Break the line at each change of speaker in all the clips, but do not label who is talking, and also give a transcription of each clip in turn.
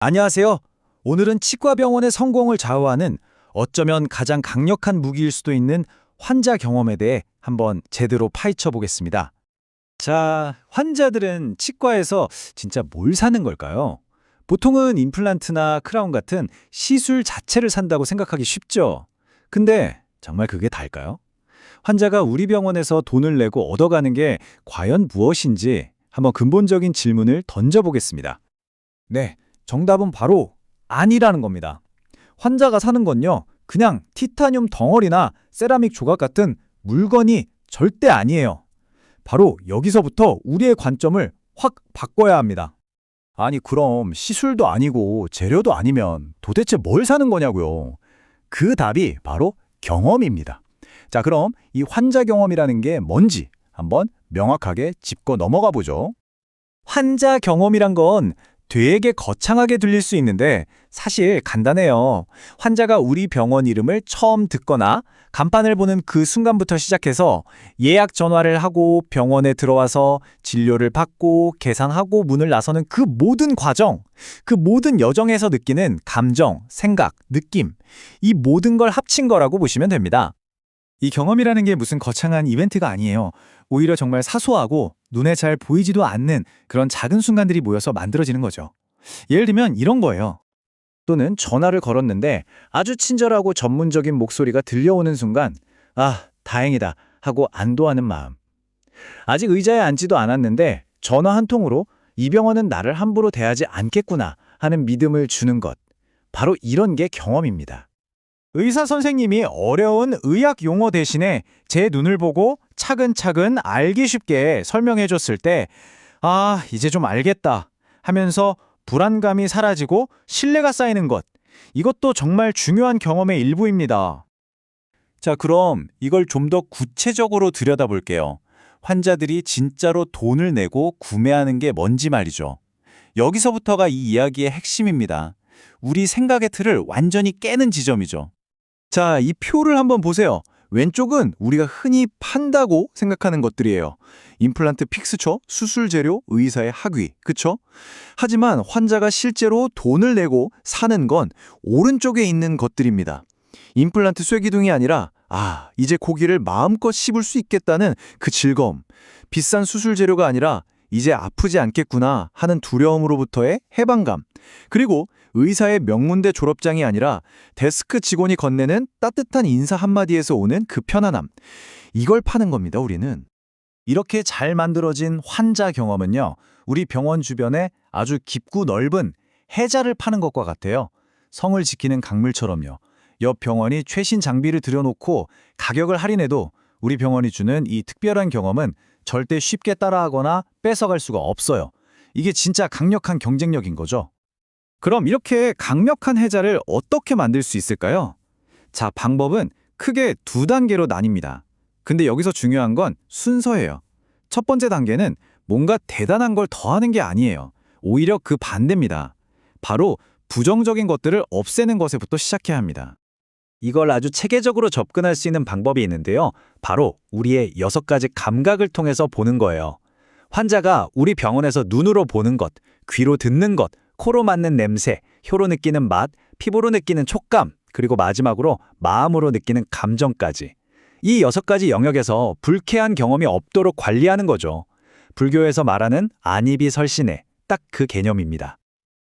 안녕하세요. 오늘은 치과병원의 성공을 좌우하는 어쩌면 가장 강력한 무기일 수도 있는 환자 경험에 대해 한번 제대로 파헤쳐 보겠습니다. 자, 환자들은 치과에서 진짜 뭘 사는 걸까요? 보통은 임플란트나 크라운 같은 시술 자체를 산다고 생각하기 쉽죠. 근데 정말 그게 다일까요? 환자가 우리 병원에서 돈을 내고 얻어가는 게 과연 무엇인지 한번 근본적인 질문을 던져보겠습니다. 네, 정답은 바로 아니라는 겁니다. 환자가 사는 건요, 그냥 티타늄 덩어리나 세라믹 조각 같은 물건이 절대 아니에요. 바로 여기서부터 우리의 관점을 확 바꿔야 합니다. 아니, 그럼 시술도 아니고 재료도 아니면 도대체 뭘 사는 거냐고요? 그 답이 바로 경험입니다. 자, 그럼 이 환자 경험이라는 게 뭔지 한번 명확하게 짚고 넘어가 보죠. 환자 경험이란 건 되게 거창하게 들릴 수 있는데 사실 간단해요. 환자가 우리 병원 이름을 처음 듣거나 간판을 보는 그 순간부터 시작해서 예약 전화를 하고 병원에 들어와서 진료를 받고 계산하고 문을 나서는 그 모든 과정, 그 모든 여정에서 느끼는 감정, 생각, 느낌, 이 모든 걸 합친 거라고 보시면 됩니다. 이 경험이라는 게 무슨 거창한 이벤트가 아니에요. 오히려 정말 사소하고 눈에 잘 보이지도 않는 그런 작은 순간들이 모여서 만들어지는 거죠. 예를 들면 이런 거예요. 또는 전화를 걸었는데 아주 친절하고 전문적인 목소리가 들려오는 순간, 아, 다행이다 하고 안도하는 마음. 아직 의자에 앉지도 않았는데 전화 한 통으로 이 병원은 나를 함부로 대하지 않겠구나 하는 믿음을 주는 것. 바로 이런 게 경험입니다. 의사 선생님이 어려운 의학 용어 대신에 제 눈을 보고 차근차근 알기 쉽게 설명해 줬을 때, 아, 이제 좀 알겠다 하면서 불안감이 사라지고 신뢰가 쌓이는 것. 이것도 정말 중요한 경험의 일부입니다. 자, 그럼 이걸 좀 더 구체적으로 들여다볼게요. 환자들이 진짜로 돈을 내고 구매하는 게 뭔지 말이죠. 여기서부터가 이 이야기의 핵심입니다. 우리 생각의 틀을 완전히 깨는 지점이죠. 자, 이 표를 한번 보세요. 왼쪽은 우리가 흔히 판다고 생각하는 것들이에요. 임플란트 픽스처, 수술 재료, 의사의 학위, 그쵸? 하지만 환자가 실제로 돈을 내고 사는 건 오른쪽에 있는 것들입니다. 임플란트 쐐기둥이 아니라, 아, 이제 고기를 마음껏 씹을 수 있겠다는 그 즐거움. 비싼 수술 재료가 아니라, 이제 아프지 않겠구나 하는 두려움으로부터의 해방감. 그리고 의사의 명문대 졸업장이 아니라 데스크 직원이 건네는 따뜻한 인사 한마디에서 오는 그 편안함. 이걸 파는 겁니다, 우리는. 이렇게 잘 만들어진 환자 경험은요, 우리 병원 주변에 아주 깊고 넓은 해자를 파는 것과 같아요. 성을 지키는 강물처럼요. 옆 병원이 최신 장비를 들여놓고 가격을 할인해도 우리 병원이 주는 이 특별한 경험은 절대 쉽게 따라하거나 뺏어갈 수가 없어요. 이게 진짜 강력한 경쟁력인 거죠. 그럼 이렇게 강력한 해자를 어떻게 만들 수 있을까요? 자, 방법은 크게 두 단계로 나뉩니다. 근데 여기서 중요한 건 순서예요. 첫 번째 단계는 뭔가 대단한 걸 더하는 게 아니에요. 오히려 그 반대입니다. 바로 부정적인 것들을 없애는 것에부터 시작해야 합니다. 이걸 아주 체계적으로 접근할 수 있는 방법이 있는데요. 바로 우리의 6가지 감각을 통해서 보는 거예요. 환자가 우리 병원에서 눈으로 보는 것, 귀로 듣는 것, 코로 맡는 냄새, 혀로 느끼는 맛, 피부로 느끼는 촉감, 그리고 마지막으로 마음으로 느끼는 감정까지. 이 6가지 영역에서 불쾌한 경험이 없도록 관리하는 거죠. 불교에서 말하는 안이비설신해, 딱 그 개념입니다.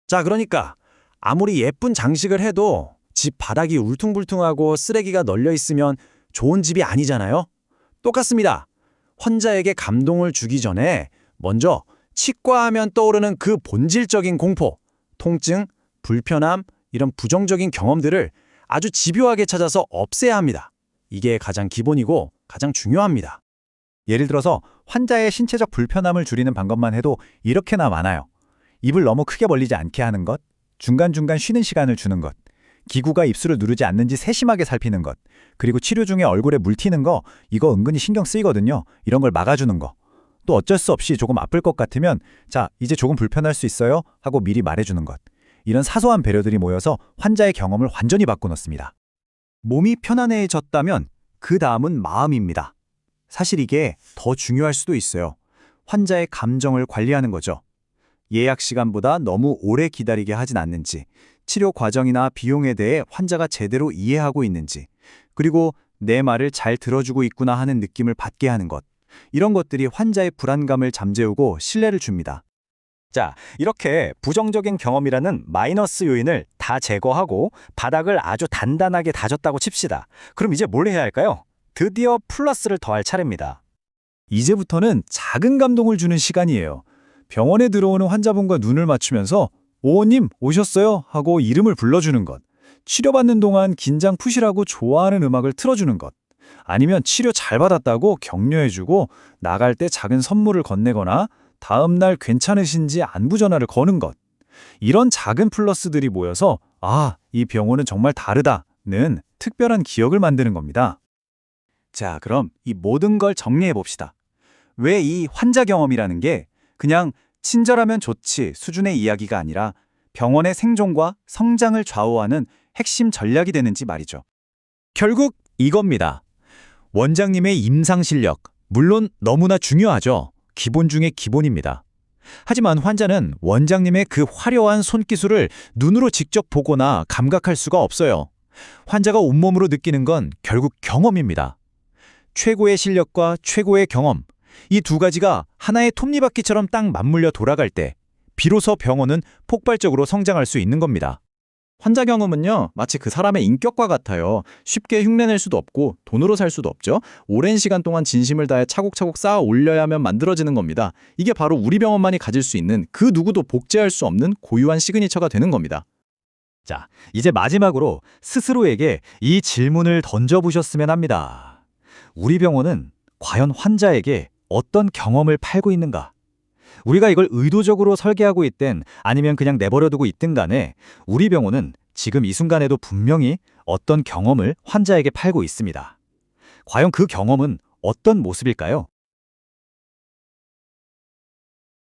자, 그러니까 아무리 예쁜 장식을 해도 집 바닥이 울퉁불퉁하고 쓰레기가 널려 있으면 좋은 집이 아니잖아요. 똑같습니다. 환자에게 감동을 주기 전에 먼저 치과하면 떠오르는 그 본질적인 공포, 통증, 불편함, 이런 부정적인 경험들을 아주 집요하게 찾아서 없애야 합니다. 이게 가장 기본이고 가장 중요합니다. 예를 들어서 환자의 신체적 불편함을 줄이는 방법만 해도 이렇게나 많아요. 입을 너무 크게 벌리지 않게 하는 것, 중간중간 쉬는 시간을 주는 것, 기구가 입술을 누르지 않는지 세심하게 살피는 것, 그리고 치료 중에 얼굴에 물 튀는 거, 이거 은근히 신경 쓰이거든요. 이런 걸 막아주는 거. 또 어쩔 수 없이 조금 아플 것 같으면 자, 이제 조금 불편할 수 있어요 하고 미리 말해주는 것. 이런 사소한 배려들이 모여서 환자의 경험을 완전히 바꿔놓습니다. 몸이 편안해졌다면 그 다음은 마음입니다. 사실 이게 더 중요할 수도 있어요. 환자의 감정을 관리하는 거죠. 예약 시간보다 너무 오래 기다리게 하진 않는지, 치료 과정이나 비용에 대해 환자가 제대로 이해하고 있는지, 그리고 내 말을 잘 들어주고 있구나 하는 느낌을 받게 하는 것. 이런 것들이 환자의 불안감을 잠재우고 신뢰를 줍니다. 자, 이렇게 부정적인 경험이라는 마이너스 요인을 다 제거하고 바닥을 아주 단단하게 다졌다고 칩시다. 그럼 이제 뭘 해야 할까요? 드디어 플러스를 더할 차례입니다. 이제부터는 작은 감동을 주는 시간이에요. 병원에 들어오는 환자분과 눈을 맞추면서 오님 오셨어요? 하고 이름을 불러주는 것. 치료받는 동안 긴장 푸시라고 좋아하는 음악을 틀어주는 것. 아니면 치료 잘 받았다고 격려해주고 나갈 때 작은 선물을 건네거나 다음 날 괜찮으신지 안부 전화를 거는 것. 이런 작은 플러스들이 모여서 아, 이 병원은 정말 다르다는 특별한 기억을 만드는 겁니다. 자, 그럼 이 모든 걸 정리해 봅시다. 왜 이 환자 경험이라는 게 그냥 친절하면 좋지 수준의 이야기가 아니라 병원의 생존과 성장을 좌우하는 핵심 전략이 되는지 말이죠. 결국 이겁니다. 원장님의 임상 실력, 물론 너무나 중요하죠. 기본 중에 기본입니다. 하지만 환자는 원장님의 그 화려한 손기술을 눈으로 직접 보거나 감각할 수가 없어요. 환자가 온몸으로 느끼는 건 결국 경험입니다. 최고의 실력과 최고의 경험, 이 두 가지가 하나의 톱니바퀴처럼 딱 맞물려 돌아갈 때 비로소 병원은 폭발적으로 성장할 수 있는 겁니다. 환자 경험은요, 마치 그 사람의 인격과 같아요. 쉽게 흉내낼 수도 없고 돈으로 살 수도 없죠. 오랜 시간 동안 진심을 다해 차곡차곡 쌓아 올려야만 만들어지는 겁니다. 이게 바로 우리 병원만이 가질 수 있는 그 누구도 복제할 수 없는 고유한 시그니처가 되는 겁니다. 자, 이제 마지막으로 스스로에게 이 질문을 던져보셨으면 합니다. 우리 병원은 과연 환자에게 어떤 경험을 팔고 있는가? 우리가 이걸 의도적으로 설계하고 있든 아니면 그냥 내버려두고 있든 간에 우리 병원은 지금 이 순간에도 분명히 어떤 경험을 환자에게 팔고 있습니다. 과연 그 경험은 어떤 모습일까요?